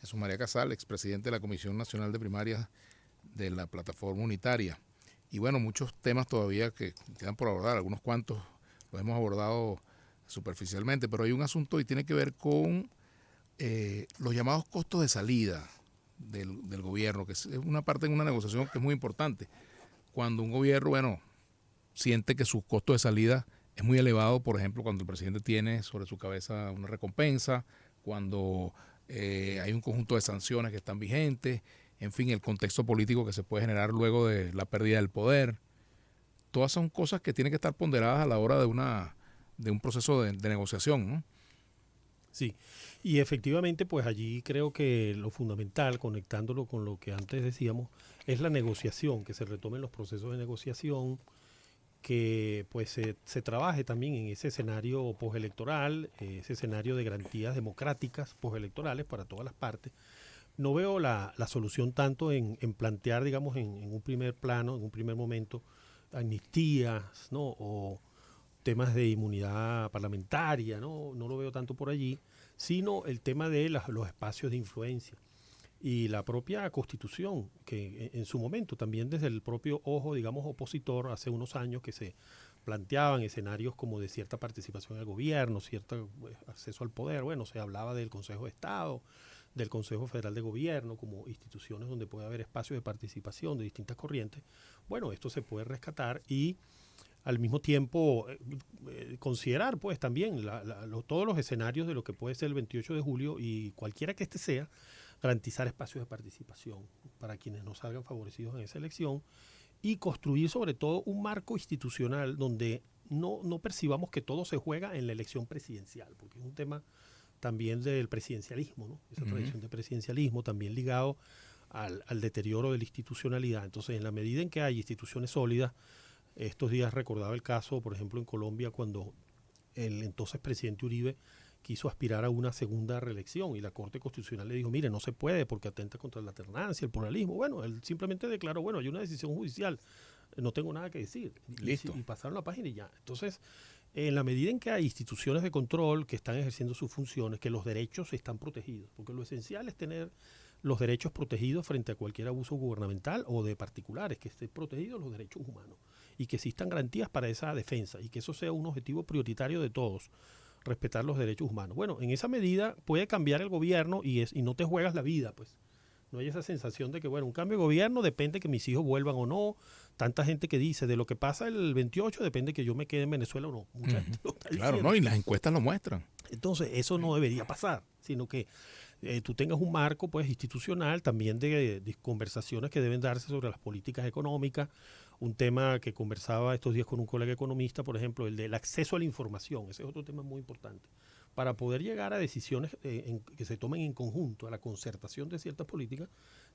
Jesús María Casal, expresidente de la Comisión Nacional de Primarias de la Plataforma Unitaria. Y bueno, muchos temas todavía que quedan por abordar, algunos cuantos los hemos abordado superficialmente, pero hay un asunto y tiene que ver con los llamados costos de salida del gobierno, que es una parte en una negociación que es muy importante. Cuando un gobierno, bueno, siente que su costo de salida es muy elevado, por ejemplo, cuando el presidente tiene sobre su cabeza una recompensa, cuando hay un conjunto de sanciones que están vigentes, en fin, el contexto político que se puede generar luego de la pérdida del poder. Todas son cosas que tienen que estar ponderadas a la hora de un proceso de negociación, ¿no? Sí, y efectivamente, pues allí creo que lo fundamental, conectándolo con lo que antes decíamos, es la negociación, que se retomen los procesos de negociación, que pues se trabaje también en ese escenario postelectoral, ese escenario de garantías democráticas postelectorales para todas las partes. No veo la solución tanto en plantear, digamos, en un primer plano, en un primer momento, amnistías, ¿no? O temas de inmunidad parlamentaria, ¿no? No lo veo tanto por allí, sino el tema de los espacios de influencia y la propia Constitución, que en su momento también desde el propio ojo, digamos, opositor, hace unos años que se planteaban escenarios como de cierta participación del gobierno, cierto acceso al poder. Bueno, se hablaba del Consejo de Estado, del Consejo Federal de Gobierno, como instituciones donde puede haber espacios de participación de distintas corrientes. Bueno, esto se puede rescatar y al mismo tiempo considerar pues también todos los escenarios de lo que puede ser el 28 de julio y cualquiera que este sea, garantizar espacios de participación para quienes no salgan favorecidos en esa elección y construir sobre todo un marco institucional donde no percibamos que todo se juega en la elección presidencial, porque es un tema también del presidencialismo, ¿no? Esa tradición de presidencialismo también ligado al deterioro de la institucionalidad. Entonces, en la medida en que hay instituciones sólidas, estos días recordaba el caso, por ejemplo, en Colombia, cuando el entonces presidente Uribe quiso aspirar a una segunda reelección y la Corte Constitucional le dijo, mire, no se puede porque atenta contra la alternancia, el pluralismo. Bueno, él simplemente declaró, bueno, hay una decisión judicial, no tengo nada que decir. Listo. Y pasaron la página y ya. Entonces, en la medida en que hay instituciones de control que están ejerciendo sus funciones, que los derechos están protegidos, porque lo esencial es tener los derechos protegidos frente a cualquier abuso gubernamental o de particulares, que estén protegidos los derechos humanos y que existan garantías para esa defensa y que eso sea un objetivo prioritario de todos, respetar los derechos humanos. Bueno, en esa medida puede cambiar el gobierno y no te juegas la vida, pues. No hay esa sensación de que, bueno, un cambio de gobierno depende que mis hijos vuelvan o no. Tanta gente que dice, de lo que pasa el 28 depende que yo me quede en Venezuela o no. Mucha gente lo está Claro, diciendo. ¿no? Y las encuestas lo muestran. Entonces, eso no debería pasar, sino que tú tengas un marco pues institucional también de conversaciones que deben darse sobre las políticas económicas. Un tema que conversaba estos días con un colega economista, por ejemplo, el del acceso a la información. Ese es otro tema muy importante. Para poder llegar a decisiones que se tomen en conjunto, a la concertación de ciertas políticas,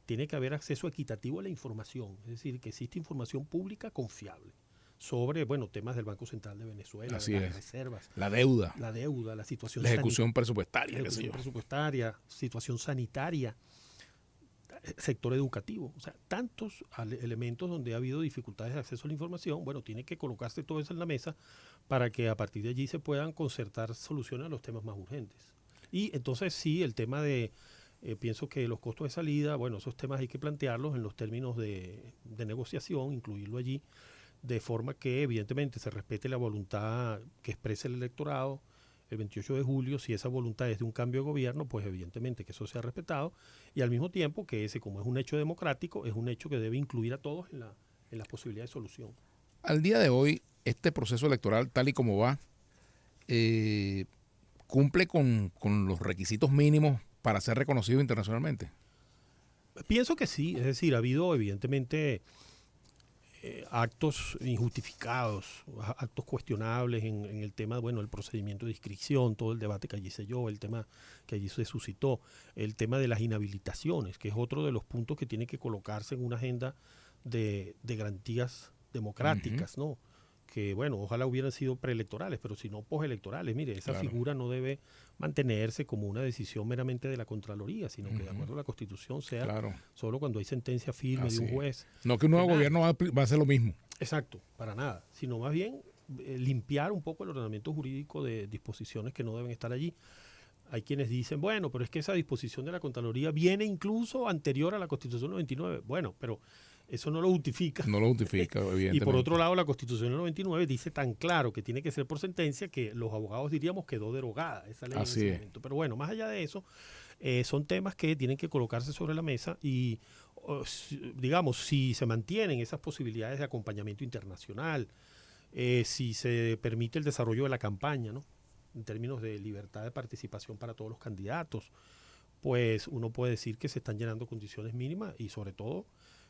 tiene que haber acceso equitativo a la información. Es decir, que existe información pública confiable sobre, bueno, temas del Banco Central de Venezuela, Así de las es. reservas, La deuda, la situación la ejecución presupuestaria, qué sé ejecución yo. presupuestaria, situación sanitaria, sector educativo, o sea, tantos elementos donde ha habido dificultades de acceso a la información. Bueno, tiene que colocarse todo eso en la mesa para que a partir de allí se puedan concertar soluciones a los temas más urgentes. Y entonces sí, el tema de, pienso que los costos de salida, bueno, esos temas hay que plantearlos en los términos de negociación, incluirlo allí, de forma que evidentemente se respete la voluntad que exprese el electorado el 28 de julio. Si esa voluntad es de un cambio de gobierno, pues evidentemente que eso sea respetado, y al mismo tiempo que ese, como es un hecho democrático, es un hecho que debe incluir a todos en las posibilidades de solución. Al día de hoy, este proceso electoral, tal y como va, cumple con los requisitos mínimos para ser reconocido internacionalmente. Pienso que sí, es decir, ha habido evidentemente actos injustificados, actos cuestionables en el tema, bueno, el procedimiento de inscripción, todo el debate que allí se dio, el tema que allí se suscitó, el tema de las inhabilitaciones, que es otro de los puntos que tiene que colocarse en una agenda de garantías democráticas, ¿no? Que, bueno, ojalá hubieran sido preelectorales, pero si no postelectorales. Mire, esa figura no debe mantenerse como una decisión meramente de la Contraloría, sino que de acuerdo a la Constitución sea solo cuando hay sentencia firme de un juez. No que un nuevo gobierno va a hacer lo mismo. Exacto, para nada, sino más bien limpiar un poco el ordenamiento jurídico de disposiciones que no deben estar allí. Hay quienes dicen, bueno, pero es que esa disposición de la Contraloría viene incluso anterior a la Constitución 99. Bueno, pero eso no lo justifica. No lo justifica, Y por otro evidentemente. lado, la Constitución del 99 dice tan claro que tiene que ser por sentencia que los abogados diríamos quedó derogada esa ley en Así ese es. momento. Pero bueno, más allá de eso, son temas que tienen que colocarse sobre la mesa y, digamos, si se mantienen esas posibilidades de acompañamiento internacional, si se permite el desarrollo de la campaña, ¿no? En términos de libertad de participación para todos los candidatos, pues uno puede decir que se están llenando condiciones mínimas y sobre todo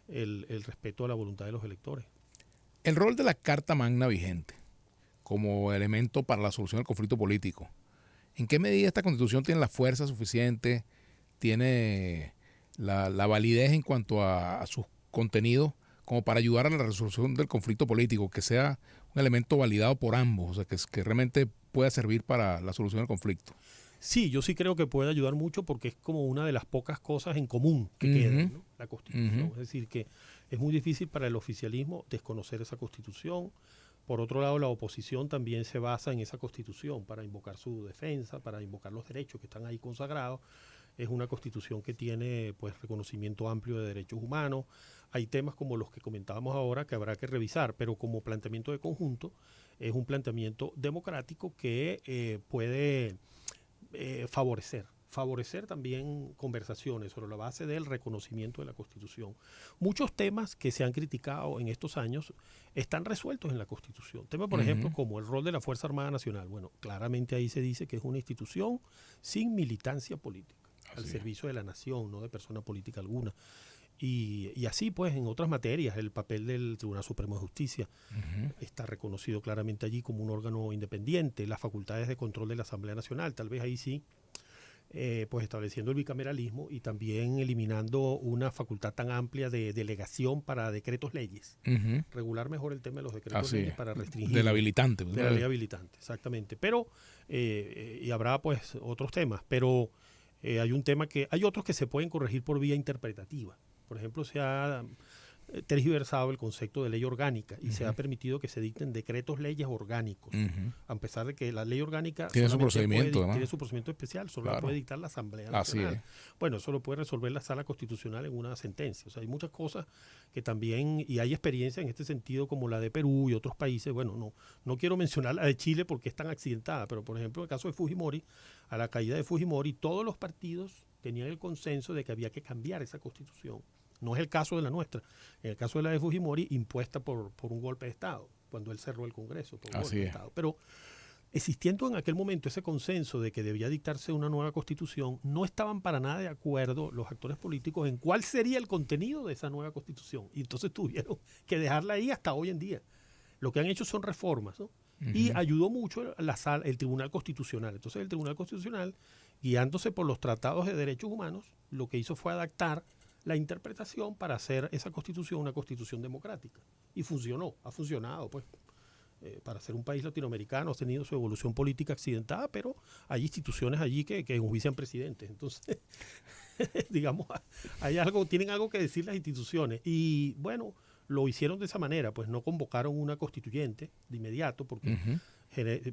el respeto a la voluntad de los electores. El rol de la Carta Magna vigente como elemento para la solución del conflicto político. ¿En qué medida esta Constitución tiene la fuerza suficiente, tiene la validez en cuanto a sus contenidos como para ayudar a la resolución del conflicto político, que sea un elemento validado por ambos, o sea, que realmente pueda servir para la solución del conflicto? Sí, yo sí creo que puede ayudar mucho porque es como una de las pocas cosas en común que quedan, ¿no? La Constitución. Es decir, que es muy difícil para el oficialismo desconocer esa Constitución. Por otro lado, la oposición también se basa en esa Constitución para invocar su defensa, para invocar los derechos que están ahí consagrados. Es una Constitución que tiene pues reconocimiento amplio de derechos humanos. Hay temas como los que comentábamos ahora que habrá que revisar, pero como planteamiento de conjunto es un planteamiento democrático que puede favorecer también conversaciones sobre la base del reconocimiento de la Constitución. Muchos temas que se han criticado en estos años están resueltos en la Constitución. Temas, por ejemplo, como el rol de la Fuerza Armada Nacional. Bueno, claramente ahí se dice que es una institución sin militancia política, al servicio de la nación, no de persona política alguna. Y así, pues, en otras materias, el papel del Tribunal Supremo de Justicia está reconocido claramente allí como un órgano independiente, las facultades de control de la Asamblea Nacional, tal vez ahí sí, pues estableciendo el bicameralismo y también eliminando una facultad tan amplia de delegación para decretos leyes. Regular mejor el tema de los decretos leyes para restringir. Del habilitante. De la ley habilitante, exactamente. Pero, y habrá pues otros temas, pero hay un tema que, hay otros que se pueden corregir por vía interpretativa. Por ejemplo, se ha tergiversado el concepto de ley orgánica y se ha permitido que se dicten decretos leyes orgánicos, a pesar de que la ley orgánica tiene su procedimiento, tiene su procedimiento especial, solo la puede dictar la Asamblea Nacional. Bueno, eso lo puede resolver la Sala Constitucional en una sentencia. O sea, hay muchas cosas que también, y hay experiencia en este sentido como la de Perú y otros países. Bueno, no quiero mencionar la de Chile porque es tan accidentada, pero por ejemplo, en el caso de Fujimori, a la caída de Fujimori, todos los partidos tenían el consenso de que había que cambiar esa Constitución. No es el caso de la nuestra. En el caso de la de Fujimori, impuesta por un golpe de Estado, cuando él cerró el Congreso por un golpe de Estado. Pero existiendo en aquel momento ese consenso de que debía dictarse una nueva Constitución, no estaban para nada de acuerdo los actores políticos en cuál sería el contenido de esa nueva Constitución. Y entonces tuvieron que dejarla ahí hasta hoy en día. Lo que han hecho son reformas, ¿no? Y ayudó mucho el Tribunal Constitucional. Entonces el Tribunal Constitucional, guiándose por los tratados de derechos humanos, lo que hizo fue adaptar la interpretación para hacer esa Constitución una Constitución democrática. Y funcionó, ha funcionado, pues. Para ser un país latinoamericano ha tenido su evolución política accidentada, pero hay instituciones allí que enjuician presidentes. Entonces, digamos, tienen algo que decir las instituciones. Y bueno, lo hicieron de esa manera, pues no convocaron una constituyente de inmediato porque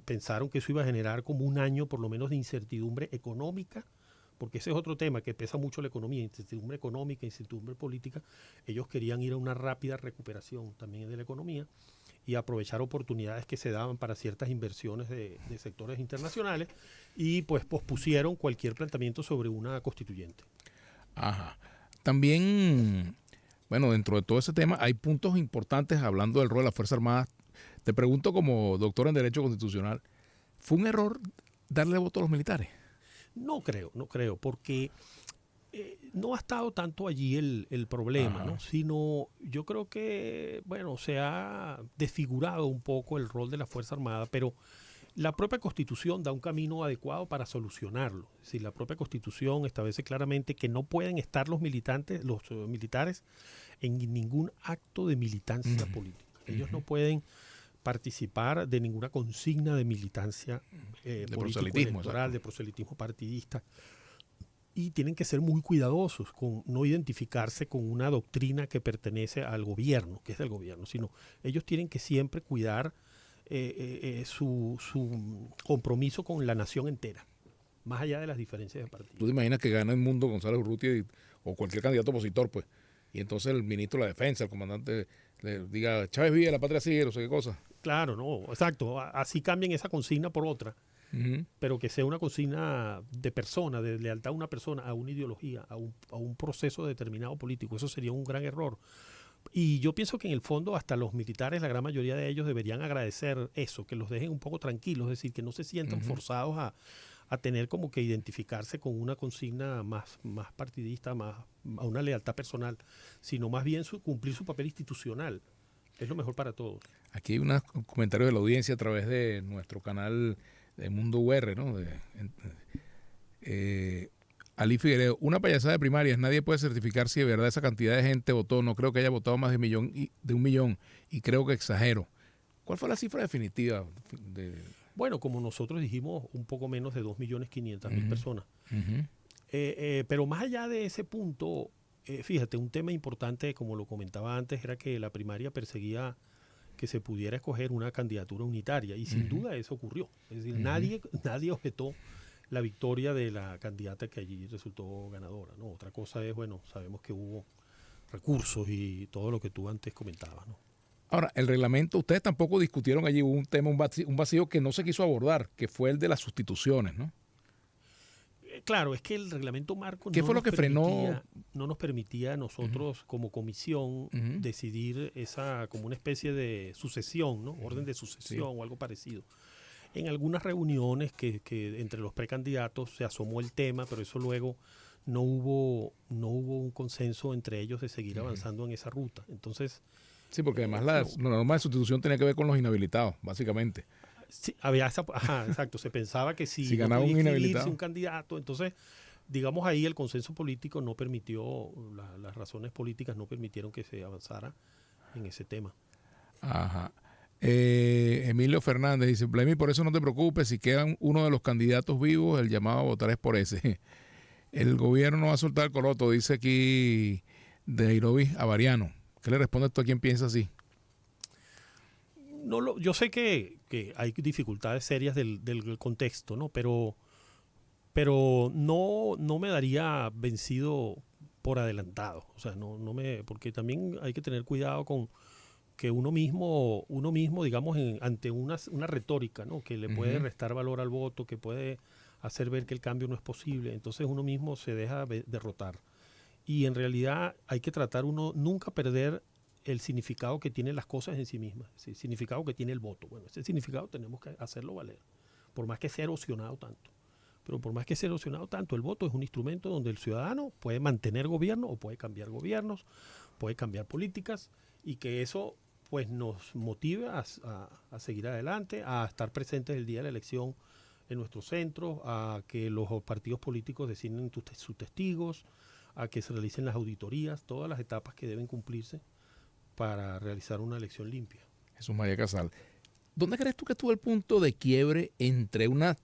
pensaron que eso iba a generar como un año por lo menos de incertidumbre económica, porque ese es otro tema que pesa mucho la economía, incertidumbre económica, incertidumbre política. Ellos querían ir a una rápida recuperación también de la economía y aprovechar oportunidades que se daban para ciertas inversiones de sectores internacionales y pues pospusieron cualquier planteamiento sobre una constituyente. Ajá. También, bueno, dentro de todo ese tema hay puntos importantes hablando del rol de las Fuerzas Armadas. Te pregunto como doctor en Derecho Constitucional, ¿fue un error darle voto a los militares? No creo, porque no ha estado tanto allí el problema, ¿no? Sino yo creo que, bueno, se ha desfigurado un poco el rol de la Fuerza Armada, pero la propia Constitución da un camino adecuado para solucionarlo. Es decir, la propia Constitución establece claramente que no pueden estar los militares en ningún acto de militancia política. Ellos no pueden participar de ninguna consigna de militancia político-electoral, de proselitismo partidista. Y tienen que ser muy cuidadosos con no identificarse con una doctrina que pertenece al gobierno, que es del gobierno, sino ellos tienen que siempre cuidar su compromiso con la nación entera, más allá de las diferencias de partido. ¿Tú te imaginas que gana el mundo González Urrutia o cualquier candidato opositor, pues? Y entonces el ministro de la Defensa, el comandante, le diga, Chávez vive, la patria sigue, no sé qué cosa. Claro, no, exacto. Así cambien esa consigna por otra, pero que sea una consigna de persona, de lealtad a una persona, a una ideología, a un proceso determinado político. Eso sería un gran error. Y yo pienso que en el fondo hasta los militares, la gran mayoría de ellos deberían agradecer eso, que los dejen un poco tranquilos, es decir, que no se sientan forzados a tener como que identificarse con una consigna más partidista, más a una lealtad personal, sino más bien cumplir su papel institucional. Es lo mejor para todos. Aquí hay unos comentarios de la audiencia a través de nuestro canal de Mundo UR, ¿no? Ali Figueredo, una payasada de primarias, nadie puede certificar si de verdad esa cantidad de gente votó, no creo que haya votado más de un millón y creo que exagero. ¿Cuál fue la cifra definitiva? Bueno, como nosotros dijimos, un poco menos de 2.500.000 personas. Pero más allá de ese punto, fíjate, un tema importante, como lo comentaba antes, era que la primaria perseguía que se pudiera escoger una candidatura unitaria y sin duda eso ocurrió. Es decir, nadie objetó la victoria de la candidata que allí resultó ganadora, ¿no? Otra cosa es, bueno, sabemos que hubo recursos y todo lo que tú antes comentabas, ¿no? Ahora, el reglamento, ustedes tampoco discutieron allí un tema, un vacío que no se quiso abordar, que fue el de las sustituciones, ¿no? Claro, es que el reglamento marco ¿Qué fue lo que frenó? No nos permitía a nosotros como comisión decidir esa como una especie de sucesión, ¿no? Orden de sucesión o algo parecido. En algunas reuniones que entre los precandidatos se asomó el tema, pero eso luego no hubo un consenso entre ellos de seguir avanzando en esa ruta. Entonces, sí, porque además la norma de sustitución tenía que ver con los inhabilitados, básicamente. sí, había esa, exacto, se pensaba que si no ganaba podía un inscribirse inhabilitado un candidato, entonces, digamos ahí el consenso político no permitió, las razones políticas no permitieron que se avanzara en ese tema. Ajá. Emilio Fernández dice, Blemmy, por eso no te preocupes, si quedan uno de los candidatos vivos, el llamado a votar es por ese. El gobierno no va a soltar el coroto, dice aquí Deirovis Avariano. ¿Qué le respondes tú a quien piensa así? Yo sé que hay dificultades serias del contexto, ¿no? Pero no me daría vencido por adelantado. O sea, porque también hay que tener cuidado con que uno mismo digamos, ante una retórica, ¿no? Que le puede restar valor al voto, que puede hacer ver que el cambio no es posible. Entonces uno mismo se deja derrotar. Y en realidad hay que tratar nunca perder el significado que tienen las cosas en sí mismas, el significado que tiene el voto. Bueno, ese significado tenemos que hacerlo valer, por más que sea erosionado tanto. Pero por más que sea erosionado tanto, el voto es un instrumento donde el ciudadano puede mantener gobierno o puede cambiar gobiernos, puede cambiar políticas y que eso pues nos motive a seguir adelante, a estar presentes el día de la elección en nuestros centros, a que los partidos políticos designen sus testigos, a que se realicen las auditorías, todas las etapas que deben cumplirse para realizar una elección limpia. Jesús María Casal. ¿Dónde crees tú que estuvo el punto de quiebre entre una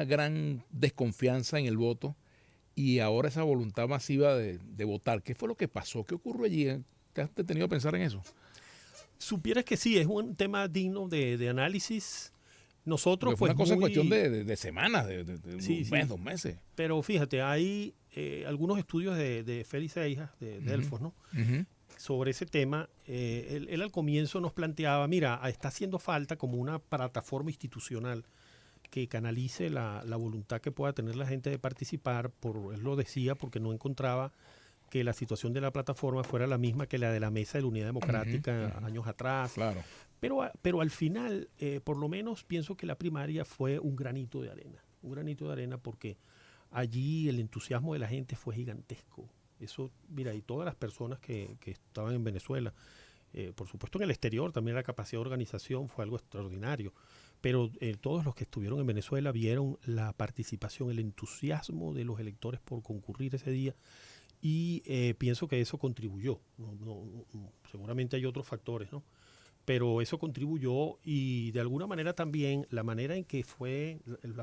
gran desconfianza en el voto y ahora esa voluntad masiva de votar? ¿Qué fue lo que pasó? ¿Qué ocurrió allí? ¿Te has detenido a pensar en eso? Supieras que sí, es un tema digno de análisis. Nosotros, porque fue pues, una cosa en cuestión de semanas, de sí, un mes, 2 meses. Pero fíjate, hay algunos estudios de Félix Seijas, de Delfos, ¿no? Sobre ese tema. Él al comienzo nos planteaba, mira, está haciendo falta como una plataforma institucional que canalice la voluntad que pueda tener la gente de participar. Él lo decía porque no encontraba que la situación de la plataforma fuera la misma que la de la Mesa de la Unidad Democrática años atrás. Claro. Pero al final, por lo menos pienso que la primaria fue un granito de arena porque allí el entusiasmo de la gente fue gigantesco. Eso, mira, y todas las personas que estaban en Venezuela, por supuesto en el exterior también la capacidad de organización fue algo extraordinario, pero todos los que estuvieron en Venezuela vieron la participación, el entusiasmo de los electores por concurrir ese día. Y pienso que eso contribuyó. Seguramente hay otros factores, ¿no? Pero eso contribuyó y de alguna manera también la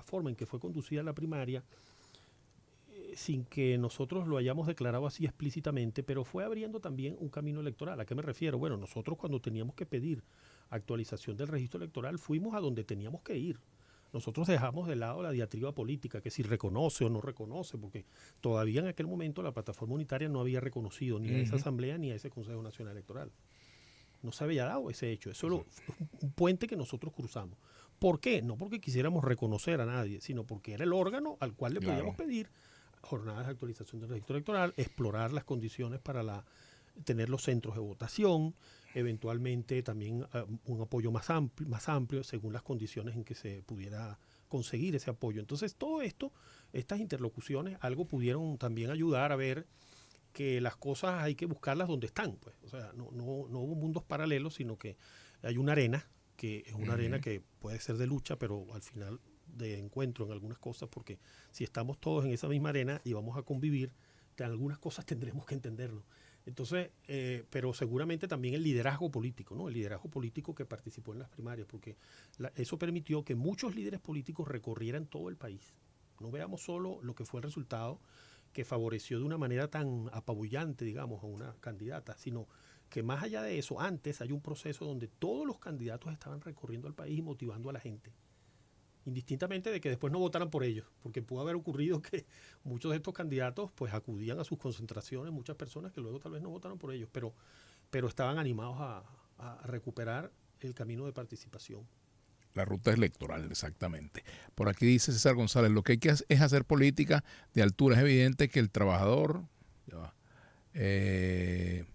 forma en que fue conducida la primaria, sin que nosotros lo hayamos declarado así explícitamente, pero fue abriendo también un camino electoral. ¿A qué me refiero? Bueno, nosotros cuando teníamos que pedir actualización del registro electoral fuimos a donde teníamos que ir, nosotros dejamos de lado la diatriba política, que si reconoce o no reconoce, porque todavía en aquel momento la plataforma unitaria no había reconocido ni a esa asamblea ni a ese Consejo Nacional Electoral. No se había dado ese hecho. Eso es un puente que nosotros cruzamos. ¿Por qué? No porque quisiéramos reconocer a nadie, sino porque era el órgano al cual le podíamos pedir jornadas de actualización del registro electoral, explorar las condiciones para tener los centros de votación, eventualmente también un apoyo más amplio según las condiciones en que se pudiera conseguir ese apoyo. Entonces, todo esto, estas interlocuciones, algo pudieron también ayudar a ver que las cosas hay que buscarlas donde están, pues. O sea, no hubo mundos paralelos, sino que hay una arena, que es una arena que puede ser de lucha, pero al final de encuentro en algunas cosas, porque si estamos todos en esa misma arena y vamos a convivir, en algunas cosas tendremos que entenderlo. Entonces, pero seguramente también el liderazgo político, ¿no? El liderazgo político que participó en las primarias, porque eso permitió que muchos líderes políticos recorrieran todo el país. No veamos solo lo que fue el resultado, que favoreció de una manera tan apabullante, digamos, a una candidata, sino que más allá de eso, antes hay un proceso donde todos los candidatos estaban recorriendo el país y motivando a la gente, indistintamente de que después no votaran por ellos, porque pudo haber ocurrido que muchos de estos candidatos pues acudían a sus concentraciones, muchas personas que luego tal vez no votaron por ellos, pero estaban animados a recuperar el camino de participación. La ruta electoral, exactamente. Por aquí dice César González, lo que hay que es hacer política de altura. Es evidente que el trabajador, es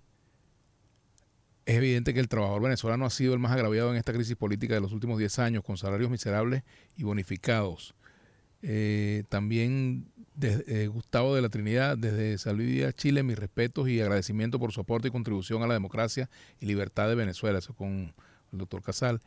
evidente que el trabajador venezolano ha sido el más agraviado en esta crisis política de los últimos 10 años, con salarios miserables y bonificados. También Gustavo de la Trinidad, desde Salvia, Chile, mis respetos y agradecimiento por su aporte y contribución a la democracia y libertad de Venezuela. Eso con el doctor Casal.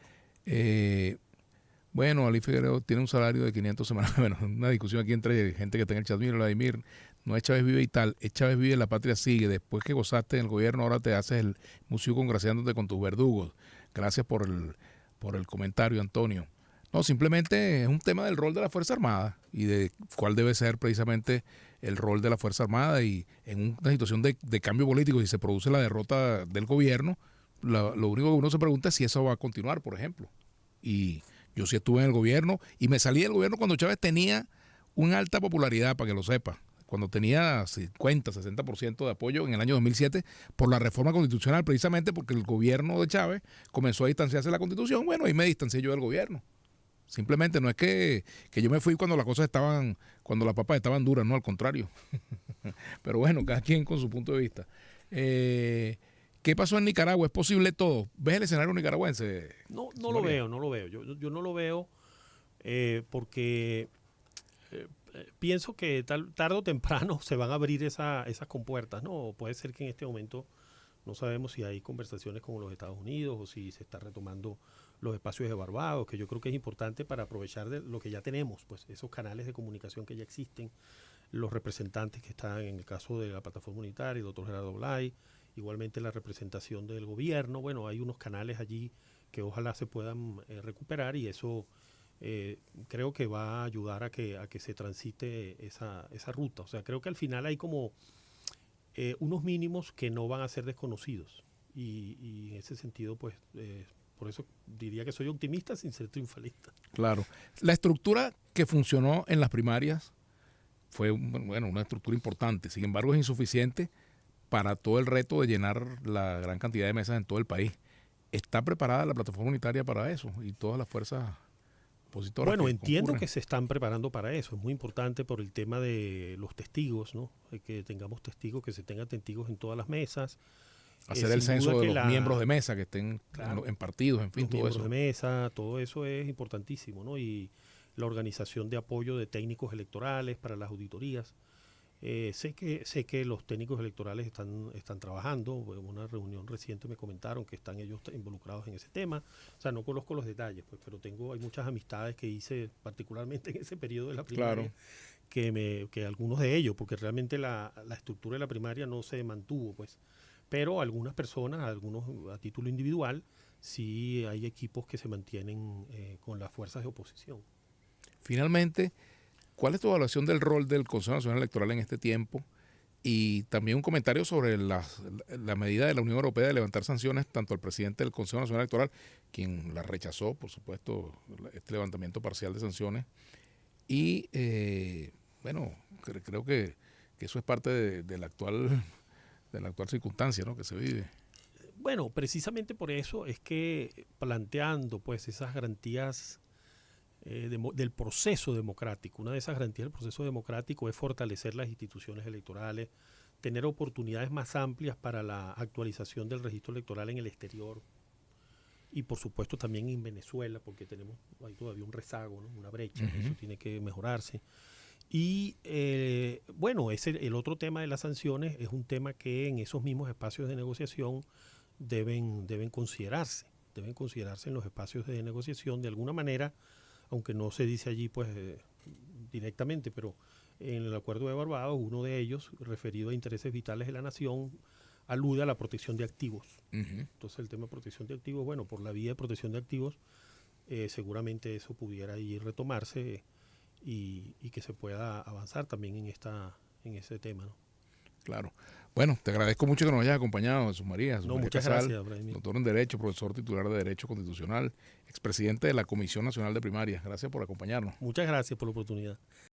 Bueno, Ali Figueroa tiene un salario de 500 semanales. Bueno, una discusión aquí entre gente que está en el chat. Mira, Vladimir, no es Chávez vive y tal, es Chávez vive, la patria sigue. Después que gozaste en el gobierno, ahora te haces el museo congraciándote con tus verdugos. Gracias por el comentario, Antonio. No, simplemente es un tema del rol de la Fuerza Armada y de cuál debe ser precisamente el rol de la Fuerza Armada, y en una situación de cambio político, si se produce la derrota del gobierno, lo único que uno se pregunta es si eso va a continuar, por ejemplo. Y yo sí estuve en el gobierno y me salí del gobierno cuando Chávez tenía una alta popularidad, para que lo sepa, cuando tenía 50, 60% de apoyo en el año 2007 por la reforma constitucional, precisamente porque el gobierno de Chávez comenzó a distanciarse de la Constitución. Bueno, ahí me distancié yo del gobierno. Simplemente no es que yo me fui cuando las cosas estaban, cuando las papas estaban duras, no, al contrario. Pero bueno, cada quien con su punto de vista. ¿Qué pasó en Nicaragua? ¿Es posible todo? ¿Ves el escenario nicaragüense? No lo veo. Yo no lo veo porque pienso que tarde o temprano se van a abrir esas compuertas, ¿no? Puede ser que en este momento no sabemos si hay conversaciones con los Estados Unidos o si se está retomando los espacios de Barbados, que yo creo que es importante para aprovechar de lo que ya tenemos, pues esos canales de comunicación que ya existen, los representantes que están en el caso de la plataforma unitaria, el doctor Gerardo Blay, igualmente la representación del gobierno. Bueno, hay unos canales allí que ojalá se puedan recuperar, y eso creo que va a ayudar a que se transite esa ruta. O sea, creo que al final hay como unos mínimos que no van a ser desconocidos, y en ese sentido pues por eso diría que soy optimista sin ser triunfalista. Claro. La estructura que funcionó en las primarias fue una estructura importante, sin embargo es insuficiente para todo el reto de llenar la gran cantidad de mesas en todo el país. ¿Está preparada la plataforma unitaria para eso y todas las fuerzas opositoras? Bueno, entiendo que se están preparando para eso. Es muy importante por el tema de los testigos, ¿no? Que tengamos testigos, que se tengan testigos en todas las mesas. Hacer el censo de los miembros de mesa que estén en partidos, en fin, todo eso. Miembros de mesa, todo eso es importantísimo, ¿no? Y la organización de apoyo de técnicos electorales para las auditorías. Sé que los técnicos electorales están trabajando. En una reunión reciente me comentaron que están ellos involucrados en ese tema. O sea, no conozco los detalles, pues, pero hay muchas amistades que hice particularmente en ese periodo de la primaria, que algunos de ellos, porque realmente la estructura de la primaria no se mantuvo, pues. Pero algunas personas, algunos a título individual, sí hay equipos que se mantienen con las fuerzas de oposición. Finalmente, ¿cuál es tu evaluación del rol del Consejo Nacional Electoral en este tiempo? Y también un comentario sobre la medida de la Unión Europea de levantar sanciones tanto al presidente del Consejo Nacional Electoral, quien la rechazó, por supuesto, este levantamiento parcial de sanciones. Y bueno, creo que eso es parte de la actual circunstancia, ¿no?, que se vive. Bueno, precisamente por eso es que planteando pues esas garantías del proceso democrático, una de esas garantías del proceso democrático es fortalecer las instituciones electorales, tener oportunidades más amplias para la actualización del registro electoral en el exterior y por supuesto también en Venezuela, porque tenemos ahí todavía un rezago, ¿no?, una brecha, eso tiene que mejorarse. Y bueno, el otro tema de las sanciones es un tema que en esos mismos espacios de negociación deben considerarse en los espacios de negociación de alguna manera, aunque no se dice allí pues directamente, pero en el acuerdo de Barbados, uno de ellos, referido a intereses vitales de la nación, alude a la protección de activos. Entonces el tema de protección de activos, bueno, por la vía de protección de activos, seguramente eso pudiera ir retomarse y que se pueda avanzar también en ese tema, ¿no? Claro. Bueno, te agradezco mucho que nos hayas acompañado, Jesús María No, muchas Casal, gracias, Vladimir. doctor en Derecho, profesor titular de Derecho Constitucional, expresidente de la Comisión Nacional de Primarias. Gracias por acompañarnos. Muchas gracias por la oportunidad.